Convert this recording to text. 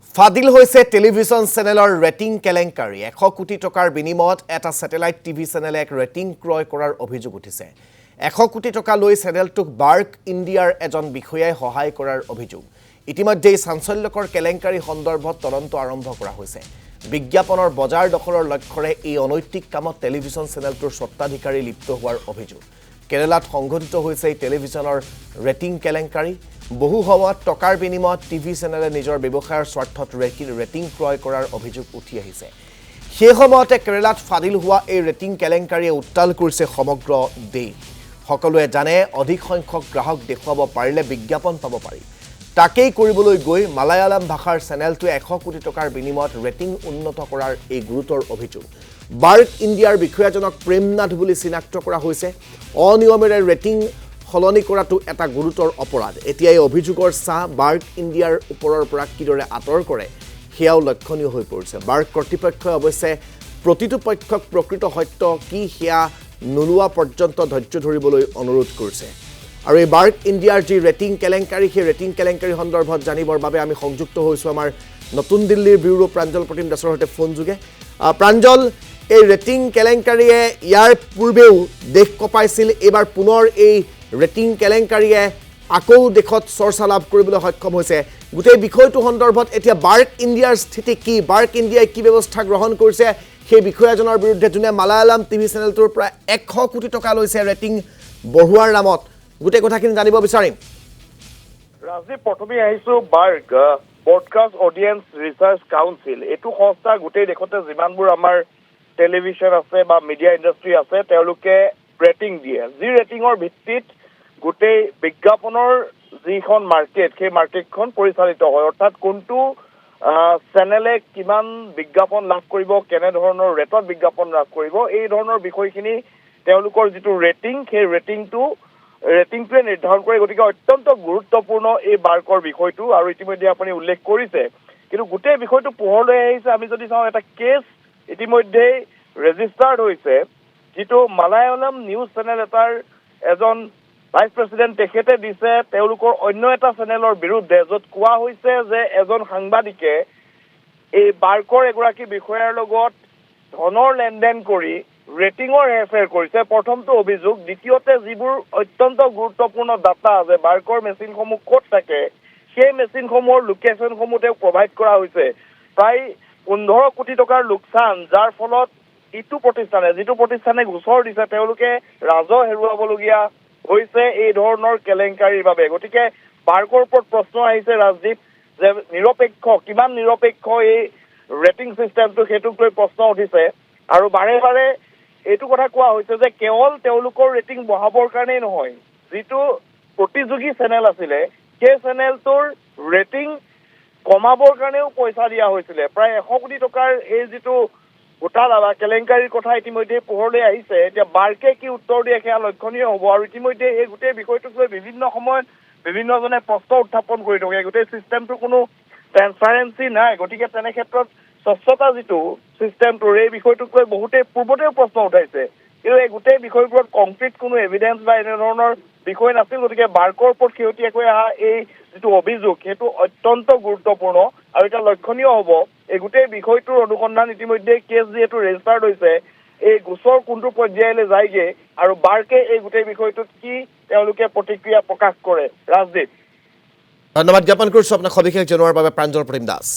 ফাদিল হৈছে টেলিভিছন চেনেলৰ ৰেটিং কেলেংকাৰী 100 কোটি টকাৰ বিনিময়ত এটা স্যাটেলাইট টিভি চেনেলে এক ৰেটিং ক্ৰয় কৰাৰ অভিযোগ উঠিছে 100 কোটি টকা লৈ চেনেলটোক বাৰ্ক ইণ্ডিয়াৰ এজন বিষয়াই সহায় কৰাৰ অভিযোগ ইতিমধ্যে চাঞ্চল্যকৰ কেলেংকাৰী সন্দৰ্ভত তদন্ত আৰম্ভ কৰা হৈছে বিজ্ঞাপনৰ বজাৰ দখলৰ লক্ষ্যৰে এই অনৈতিক কামত টেলিভিছন চেনেলটোৰ স্বত্বাধিকাৰী লিপ্ত হোৱাৰ অভিযোগ কেৰালাত সংঘটিত হৈছে এই টেলিভিছনৰ ৰেটিং কেলেংকাৰী বহু সময়ত টকাৰ বিনিময়ত টিভি চেনেলে নিজৰ ব্যৱসায়ৰ স্বাৰ্থত ৰেটিং ক্ৰয় কৰাৰ অভিযোগ উঠি আহিছে সেই সময়তে কেৰালাত ফাদিল হোৱা এই ৰেটিং কেলেংকাৰীয়ে উত্তাল কৰিছে সমগ্ৰ দেশ সকলোৱে জানে অধিক সংখ্যক গ্ৰাহক দেখুৱাব পাৰিলে বিজ্ঞাপন পাব পাৰি তাকেই কৰিবলৈ গৈ মালায়ালাম ভাষাৰ চেনেলটোৱে 100 কোটি টকাৰ বিনিময়ত ৰেটিং উন্নত কৰাৰ এই গুৰুতৰ অভিযোগ বাৰ্ক ইণ্ডিয়াৰ বিষয়াজনক প্ৰেমনাথ বুলি চিনাক্ত কৰা হৈছে অনিয়মেৰে ৰেটিং হলনি কৰাটো এটা গুৰুতৰ অপৰাধ এতিয়া এই অভিযোগৰ চাহ বাৰ্ক ইণ্ডিয়াৰ ওপৰৰ পৰা কিদৰে আঁতৰ কৰে সেয়াও লক্ষণীয় হৈ পৰিছে বাৰ্ক কৰ্তৃপক্ষই অৱশ্যে প্ৰতিটো পক্ষক প্ৰকৃত সত্য কি সেয়া নোলোৱা পৰ্যন্ত ধৈৰ্য ধৰিবলৈ অনুৰোধ কৰিছে আৰু এই বাৰ্ক ইণ্ডিয়াৰ যি ৰেটিং কেলেংকাৰী সেই ৰেটিং কেলেংকাৰী সন্দৰ্ভত জানিবৰ বাবে আমি সংযুক্ত হৈছোঁ আমাৰ নতুন দিল্লীৰ ব্যুৰো প্ৰাঞ্জল প্ৰতিম দাসৰ সৈতে ফোন যোগে প্ৰাঞ্জল এই ৰেটিং কেলেংকাৰীয়ে ইয়াৰ পূৰ্বেও দেশ কপাইছিল এইবাৰ পুনৰ এই ৰেটিং কেলেংকাৰীয়ে আকৌ দেশত চৰ্চা লাভ কৰিবলৈ সক্ষম হৈছে গোটেই বিষয়টো সন্দৰ্ভত এতিয়া বাৰ্ক ইণ্ডিয়াৰ স্থিতি কি বাৰ্ক ইণ্ডিয়াই কি ব্যৱস্থা গ্ৰহণ কৰিছে সেই বিষয়াজনৰ বিৰুদ্ধে যোনে মালায়ালাম টিভি চেনেলটোৰ পৰা 100 কোটি টকা লৈছে ৰেটিং বঢ়োৱাৰ নামত গোটেই কথাখিনি জানিব বিচাৰিম ৰাজীৱ প্ৰথমে আহিছো bark broadcast audience research council এইটো সংস্থা গোটেই দেশতে যিমানবোৰ আমাৰ টেলিভিছন আছে বা মিডিয়া ইণ্ডাষ্ট্ৰি আছে তেওঁলোকে ৰেটিং দিয়ে যি ৰেটিঙৰ ভিত্তিত গোটেই বিজ্ঞাপনৰ যিখন মাৰ্কেট সেই মাৰ্কেটখন পৰিচালিত হয় অৰ্থাৎ কোনটো চেনেলে কিমান বিজ্ঞাপন লাভ কৰিব কেনে ধৰণৰ ৰেটত বিজ্ঞাপন লাভ কৰিব এই ধৰণৰ বিষয়খিনি তেওঁলোকৰ যিটো ৰেটিং সেই ৰেটিংটোৱে নিৰ্ধাৰণ কৰে গতিকে অত্যন্ত গুৰুত্বপূৰ্ণ এই বাৰ্কৰ বিষয়টো আৰু ইতিমধ্যে আপুনি উল্লেখ কৰিছে কিন্তু গোটেই বিষয়টো পোহৰলৈ আহিছে আমি যদি চাওঁ এটা কেছ ইতিমধ্যে ৰেজিষ্টাৰ্ড হৈছে যিটো মালায়ালাম নিউজ চেনেল এটাৰ এজন ভাইচ প্ৰেচিডেণ্ট তেখেতে দিছে তেওঁলোকৰ অন্য এটা চেনেলৰ বিৰুদ্ধে য'ত কোৱা হৈছে যে এজন সাংবাদিকে এই বাৰ্কৰ এগৰাকী বিষয়াৰ লগত ধনৰ লেনদেন কৰি ৰেটিঙৰ হেৰফেৰ কৰিছে প্ৰথমটো অভিযোগ দ্বিতীয়তে যিবোৰ অত্যন্ত গুৰুত্বপূৰ্ণ ডাটা আছে বাৰ্কৰ মেচিনসমূহ ক'ত থাকে সেই মেচিনসমূহৰ লোকেশ্যনসমূহ তেওঁক প্ৰভাইড কৰা হৈছে প্ৰায় 15 কোটি টকাৰ লোকচান যাৰ ফলত যিটো প্ৰতিষ্ঠানে গোচৰ দিছে তেওঁলোকে ৰাজহ হেৰুৱাবলগীয়া হৈছে এই ধৰণৰ কেলেংকাৰীৰ বাবে গতিকে বাৰ্কৰ ওপৰত প্ৰশ্ন আহিছে ৰাজদীপ যে কিমান নিৰপেক্ষ এই ৰেটিং চিষ্টেমটো সেইটোক লৈ প্ৰশ্ন উঠিছে আৰু বাৰে বাৰে এইটো কথা কোৱা হৈছে যে কেৱল তেওঁলোকৰ ৰেটিং বঢ়াবৰ কাৰণেই নহয় যিটো প্ৰতিযোগী চেনেল আছিলে সেই চেনেলটোৰ ৰেটিং কমাবৰ কাৰণেও পইচা দিয়া হৈছিলে প্ৰায় 100 কোটি টকাৰ এই যিটো ঘোটালা বা কেলেংকাৰীৰ কথা ইতিমধ্যে পোহৰলৈ আহিছে এতিয়া বাৰ্কে কি উত্তৰ দিয়ে সেয়া লক্ষণীয় হ'ব আৰু ইতিমধ্যে এই গোটেই বিষয়টোক লৈ বিভিন্ন সময়ত বিভিন্নজনে প্ৰশ্ন উত্থাপন কৰি থাকে গোটেই চিষ্টেমটো কোনো ট্ৰেন্সপাৰেঞ্চি নাই গতিকে তেনে ক্ষেত্ৰত স্বচ্ছতা যিটো চিষ্টেমটোৰ এই বিষয়টোক লৈ বহুতেই পূৰ্বতেও প্ৰশ্ন উঠাইছে কিন্তু এই গোটেই বিষয়বোৰত কংক্ৰিট কোনো এভিডেন্স বা এনেধৰণৰ বিষয় নাছিল গতিকে বাৰ্কৰ ওপৰত শেহতীয়াকৈ অহা এই যিটো অভিযোগ সেইটো অত্যন্ত গুৰুত্বপূৰ্ণ আৰু এটা লক্ষণীয় হ'ব এই গোটেই বিষয়টোৰ অনুসন্ধান ইতিমধ্যে কেছ যিহেতু ৰেজিষ্টাৰ্ড হৈছে এই গোচৰ কোনটো পৰ্যায়লৈ যায়গে আৰু বাৰ্কে এই গোটেই বিষয়টোত কি তেওঁলোকে প্ৰতিক্ৰিয়া প্ৰকাশ কৰে ৰাজদীপ ধন্যবাদ জ্ঞাপন কৰিছোঁ আপোনাক সবিশেষ জনোৱাৰ বাবে প্ৰাঞ্জল প্ৰতিম দাস